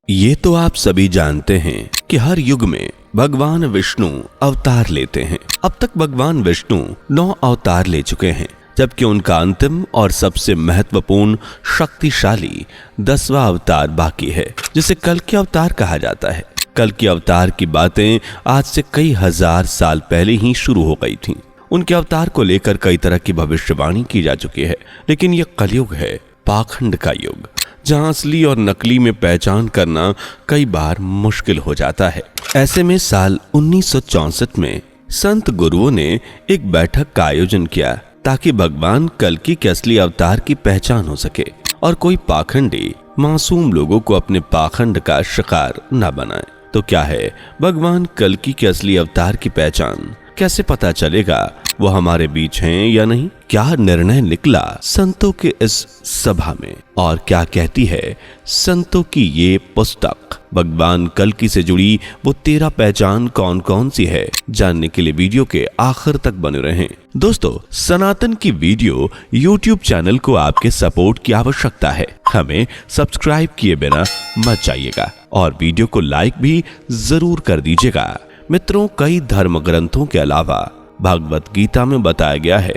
ये तो आप सभी जानते हैं कि हर युग में भगवान विष्णु अवतार लेते हैं। अब तक भगवान विष्णु 9 अवतार ले चुके हैं, जबकि उनका अंतिम और सबसे महत्वपूर्ण शक्तिशाली 10वां अवतार बाकी है, जिसे कल्कि अवतार कहा जाता है। कल्कि अवतार की बातें आज से कई हजार साल पहले ही शुरू हो गई थीं। उनके अवतार को लेकर कई तरह की भविष्यवाणी की जा चुकी है, लेकिन यह कलयुग है, पाखंड का युग, जहां असली और नकली में पहचान करना कई बार मुश्किल हो जाता है। ऐसे में साल 1964 में संत गुरुओं ने एक बैठक का आयोजन किया ताकि भगवान कल्कि के असली अवतार की पहचान हो सके और कोई पाखंडी मासूम लोगों को अपने पाखंड का शिकार न बनाए। तो क्या है भगवान कल्कि के असली अवतार की पहचान? कैसे पता चलेगा वो हमारे बीच हैं या नहीं? क्या निर्णय निकला संतों के इस सभा में, और क्या कहती है संतों की ये पुस्तक? भगवान कल्कि से जुड़ी वो 13 पहचान कौन कौन सी है, जानने के लिए वीडियो के आखिर तक बने रहें। दोस्तों, सनातन की वीडियो यूट्यूब चैनल को आपके सपोर्ट की आवश्यकता है। हमें सब्सक्राइब किए बिना मत जाइएगा और वीडियो को लाइक भी जरूर कर दीजिएगा। मित्रों, कई धर्म ग्रंथों के अलावा भगवत गीता में बताया गया है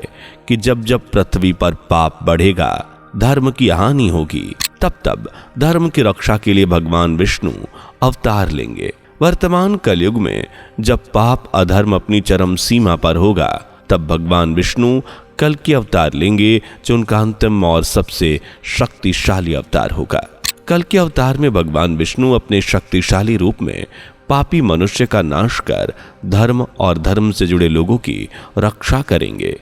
कि जब जब पृथ्वी पर पाप बढ़ेगा, धर्म की हानि होगी, तब तब धर्म की रक्षा के लिए भगवान विष्णु अवतार लेंगे। वर्तमान कलयुग में जब पाप अधर्म अपनी चरम सीमा पर होगा, तब भगवान विष्णु कल्कि अवतार लेंगे, जो उनका अंतिम और सबसे शक्तिशाली अवतार होगा। कल्कि अवतार में भगवान विष्णु अपने शक्तिशाली रूप में पापी मनुष्य का नाश कर धर्म और धर्म से जुड़े लोगों की रक्षा करेंगे।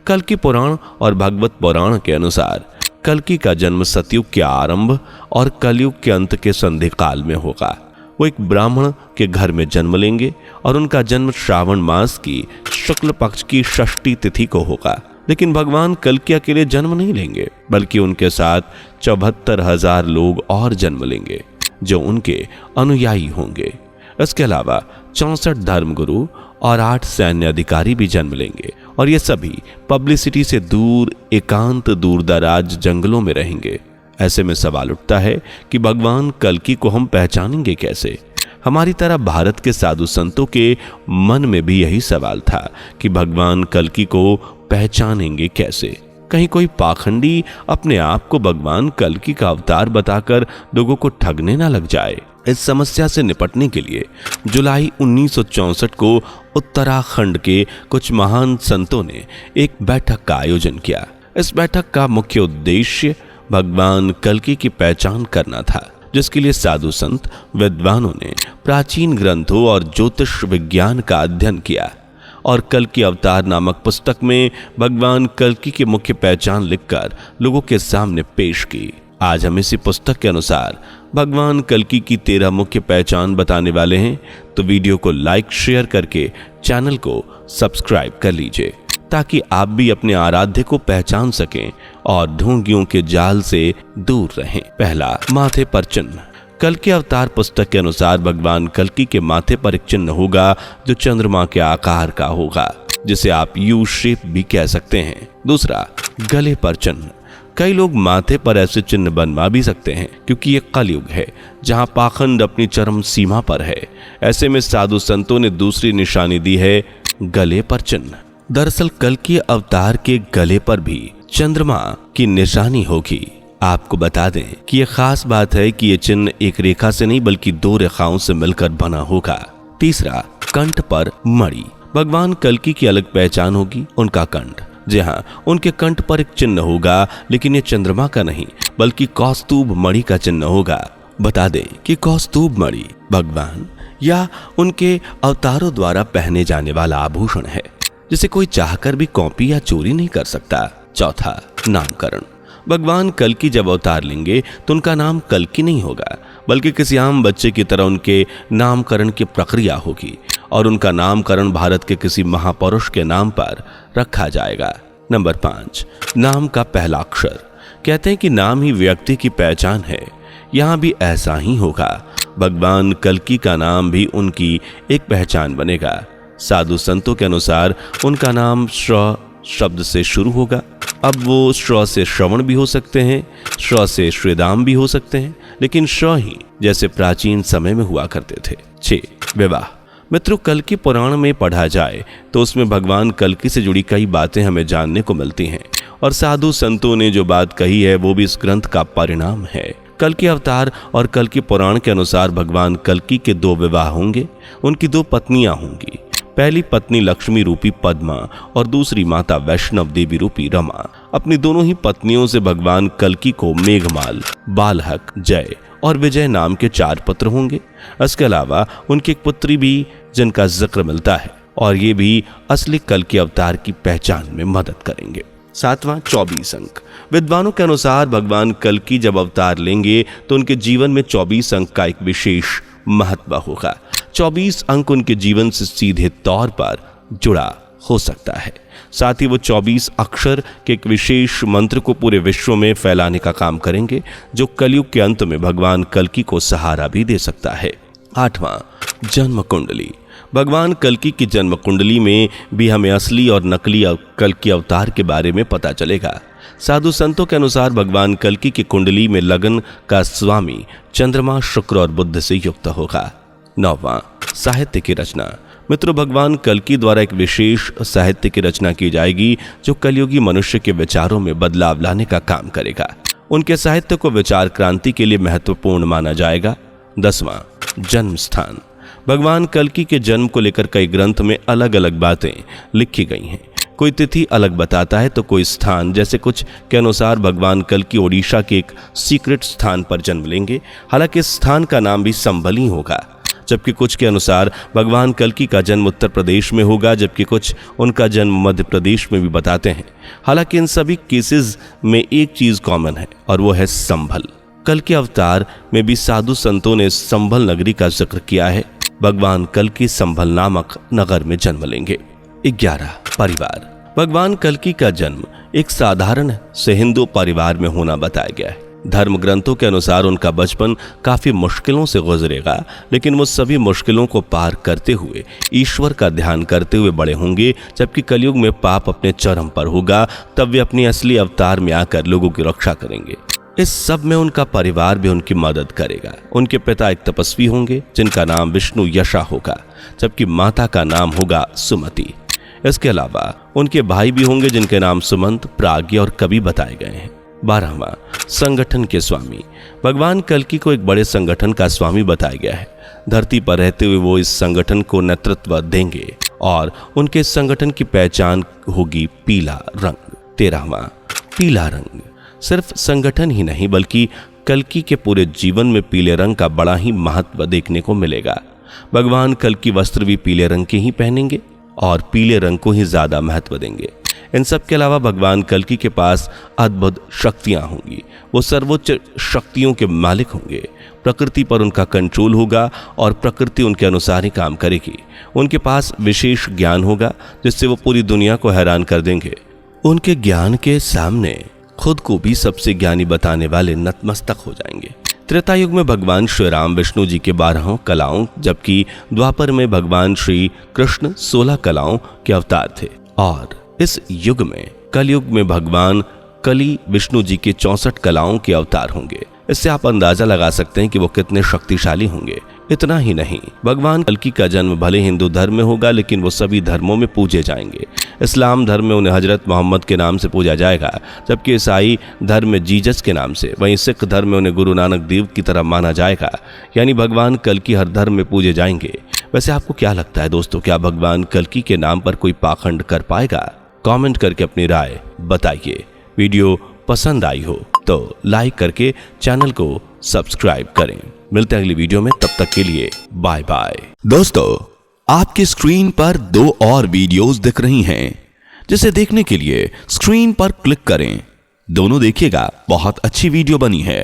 कल्कि पुराण और भागवत पुराण के अनुसार कल्कि का जन्म सतयुग के आरंभ और कलयुग के अंत के संधि काल में होगा। वो एक ब्राह्मण के घर में जन्म लेंगे और उनका जन्म श्रावण मास की शुक्ल पक्ष की षष्ठी तिथि को होगा। लेकिन भगवान कल्कि अकेले जन्म नहीं लेंगे, बल्कि उनके साथ 74,000 लोग और जन्म लेंगे, जो उनके अनुयायी होंगे। इसके अलावा 64 धर्मगुरु और 8 सैन्य अधिकारी भी जन्म लेंगे, और ये सभी पब्लिसिटी से दूर एकांत दूर दराज जंगलों में रहेंगे। ऐसे में सवाल उठता है कि भगवान कल्कि को हम पहचानेंगे कैसे? हमारी तरह भारत के साधु संतों के मन में भी यही सवाल था कि भगवान कल्कि को पहचानेंगे कैसे? कहीं कोई पाखंडी अपने आप को भगवान कल्कि का अवतार बताकर लोगों को ठगने ना लग जाए। इस समस्या से निपटने के लिए जुलाई 1964 को उत्तराखंड के कुछ महान संतों ने एक बैठक का आयोजन किया। इस बैठक का मुख्य उद्देश्य भगवान कल्कि की पहचान करना था, जिसके लिए साधु संत विद्वानों ने प्राचीन ग्रंथों और ज्योतिष विज्ञान का अध्ययन किया और कल्कि अवतार नामक पुस्तक में भगवान कल्कि की मुख्य पहचान लिखकर लोगों के सामने पेश की। आज हम इसी पुस्तक के अनुसार भगवान कल्कि की 13 मुख्य पहचान बताने वाले हैं, तो वीडियो को लाइक शेयर करके चैनल को सब्सक्राइब कर लीजिए, ताकि आप भी अपने आराध्य को पहचान सकें और ढोंगियों के जाल से दूर रहें। पहला, माथे पर चिन्ह। कल्कि अवतार पुस्तक के अनुसार भगवान कल्कि के माथे पर एक चिन्ह होगा, जो चंद्रमा के आकार का होगा, जिसे आप यू शेप भी कह सकते हैं। दूसरा, गले पर चिन्ह। कई लोग माथे पर ऐसे चिन्ह बनवा भी सकते हैं, क्योंकि ये कलयुग है जहां पाखंड अपनी चरम सीमा पर है। ऐसे में साधु संतों ने दूसरी निशानी दी है, गले पर चिन्ह। दरअसल कल्कि अवतार के गले पर भी चंद्रमा की निशानी होगी। आपको बता दें कि यह खास बात है कि यह चिन्ह एक रेखा से नहीं बल्कि 2 रेखाओं से मिलकर बना होगा। तीसरा, कंठ पर मणि। भगवान कल्कि की अलग पहचान होगी, उनका कंठ। जी हाँ, उनके कंठ पर एक चिन्ह होगा, लेकिन ये चंद्रमा का नहीं बल्कि कौस्तुभ मणि का चिन्ह होगा। बता दें कि कौस्तुभ मणि भगवान या उनके अवतारों द्वारा पहने जाने वाला आभूषण है, जिसे कोई चाहकर भी कॉपी या चोरी नहीं कर सकता। चौथा, नामकरण। भगवान कल्कि जब अवतार लेंगे तो उनका नाम कल्कि नहीं होगा, बल्कि किसी आम बच्चे की तरह उनके नामकरण की प्रक्रिया होगी और उनका नामकरण भारत के किसी महापुरुष के नाम पर रखा जाएगा। नंबर 5, नाम का पहला अक्षर। कहते हैं कि नाम ही व्यक्ति की पहचान है। यहाँ भी ऐसा ही होगा। भगवान कल्कि का नाम भी उनकी एक पहचान बनेगा। साधु संतों के अनुसार उनका नाम श्र शब्द से शुरू होगा। अब वो श्र से श्रवण भी हो सकते हैं, श्र से श्रीदाम भी हो सकते हैं, लेकिन श ही जैसे प्राचीन समय में हुआ करते थे। 6 विवाह। मित्रों, कल्कि पुराण में पढ़ा जाए तो उसमें भगवान कल्कि से जुड़ी कई बातें हमें जानने को मिलती हैं और साधु संतों ने जो बात कही है वो भी इस ग्रंथ का परिणाम है। कल्कि अवतार और कल्कि पुराण के अनुसार भगवान कल्कि के 2 विवाह होंगे। उनकी 2 पत्नियां होंगी। पहली पत्नी लक्ष्मी रूपी पद्मा और दूसरी माता वैष्णव देवी रूपी रमा। अपनी दोनों ही पत्नियों से भगवान कल्कि को मेघमाल, बालहक, जय और विजय नाम के 4 पुत्र होंगे। इसके अलावा उनकी एक पुत्री भी जिनका जिक्र मिलता है और ये भी असली कल्कि अवतार की पहचान में मदद करेंगे। 7वां 24 अंक। विद्वानों के अनुसार भगवान कल्कि जब अवतार लेंगे तो उनके जीवन में 24 अंक का एक विशेष महत्व होगा। 24 अंक उनके जीवन से सीधे तौर पर जुड़ा हो सकता है। साथ ही वो 24 अक्षर के एक विशेष मंत्र को पूरे विश्व में फैलाने का काम करेंगे जो कलयुग के अंत में भगवान कल्कि को सहारा भी दे सकता है। 8वां जन्म कुंडली। भगवान कल्कि की जन्म कुंडली में भी हमें असली और नकली कल्कि अवतार के बारे में पता चलेगा। साधु संतों के अनुसार भगवान कल्कि की कुंडली में लगन का स्वामी चंद्रमा, शुक्र और बुध से युक्त होगा। 9वां साहित्य की रचना। मित्रों, भगवान कल्कि द्वारा एक विशेष साहित्य की रचना की जाएगी जो कलयुगी मनुष्य के विचारों में बदलाव लाने का काम करेगा। उनके साहित्य को विचार क्रांति के लिए महत्वपूर्ण माना जाएगा। 10वां जन्म स्थान। भगवान कल्कि के जन्म को लेकर कई ग्रंथ में अलग अलग बातें लिखी गई हैं। कोई तिथि अलग बताता है तो कोई स्थान, जैसे कुछ के अनुसार भगवान कल्कि ओडिशा के एक सीक्रेट स्थान पर जन्म लेंगे। हालांकि इस स्थान का नाम भी संभल ही होगा। जबकि कुछ के अनुसार भगवान कल्कि का जन्म उत्तर प्रदेश में होगा, जबकि कुछ उनका जन्म मध्य प्रदेश में भी बताते हैं। हालांकि इन सभी केसेस में एक चीज कॉमन है और वो है संभल। कल्कि अवतार में भी साधु संतों ने संभल नगरी का जिक्र किया है। भगवान कल्कि संभल नामक नगर में जन्म लेंगे। 11 परिवार। भगवान कल्कि का जन्म एक साधारण से हिंदू परिवार में होना बताया गया है। धर्म ग्रंथों के अनुसार उनका बचपन काफी मुश्किलों से गुजरेगा, लेकिन वो सभी मुश्किलों को पार करते हुए ईश्वर का ध्यान करते हुए बड़े होंगे। जबकि कलयुग में पाप अपने चरम पर होगा, तब वे अपनी असली अवतार में आकर लोगों की रक्षा करेंगे। इस सब में उनका परिवार भी उनकी मदद करेगा। उनके पिता एक तपस्वी होंगे जिनका नाम विष्णु यशा होगा, जबकि माता का नाम होगा सुमति। इसके अलावा उनके भाई भी होंगे जिनके नाम सुमंत, प्राज्ञ और कवि बताए गए हैं। 12वां संगठन के स्वामी। भगवान कल्कि को एक बड़े संगठन का स्वामी बताया गया है। धरती पर रहते हुए वो इस संगठन को नेतृत्व देंगे और उनके संगठन की पहचान होगी पीला रंग। 13वां पीला रंग। सिर्फ संगठन ही नहीं बल्कि कल्कि के पूरे जीवन में पीले रंग का बड़ा ही महत्व देखने को मिलेगा। भगवान कल्कि वस्त्र भी पीले रंग के ही पहनेंगे और पीले रंग को ही ज्यादा महत्व देंगे। इन सब के अलावा भगवान कल्कि के पास अद्भुत शक्तियां होंगी। वो सर्वोच्च शक्तियों के मालिक होंगे। प्रकृति पर उनका कंट्रोल होगा और प्रकृति उनके अनुसार ही काम करेगी। उनके पास विशेष ज्ञान होगा जिससे वो पूरी दुनिया को हैरान कर देंगे। उनके ज्ञान के सामने खुद को भी सबसे ज्ञानी बताने वाले नतमस्तक हो जाएंगे। त्रेता युग में भगवान श्री राम विष्णु जी के 12 कलाओं, जबकि द्वापर में भगवान श्री कृष्ण 16 कलाओं के अवतार थे। और इस युग में कलयुग में भगवान कली विष्णु जी के 64 कलाओं के अवतार होंगे। इससे आप अंदाजा लगा सकते हैं कि वो कितने शक्तिशाली होंगे। इतना ही नहीं, भगवान कल्कि का जन्म भले हिंदू धर्म में होगा, लेकिन वो सभी धर्मों में पूजे जाएंगे। इस्लाम धर्म में उन्हें हजरत मोहम्मद के नाम से पूजा जाएगा, जबकि ईसाई धर्म में जीसस के नाम से, वहीं सिख धर्म में उन्हें गुरु नानक देव की तरह माना जाएगा। यानी भगवान कल्कि हर धर्म में पूजे जाएंगे। वैसे आपको क्या लगता है दोस्तों, क्या भगवान कल्कि के नाम पर कोई पाखंड कर पाएगा? कमेंट करके अपनी राय बताइए। वीडियो पसंद आई हो तो लाइक करके चैनल को सब्सक्राइब करें। मिलते हैं अगली वीडियो में, तब तक के लिए बाय बाय। दोस्तों, आपकी स्क्रीन पर 2 और वीडियोस दिख रही हैं, जिसे देखने के लिए स्क्रीन पर क्लिक करें। दोनों देखिएगा, बहुत अच्छी वीडियो बनी है।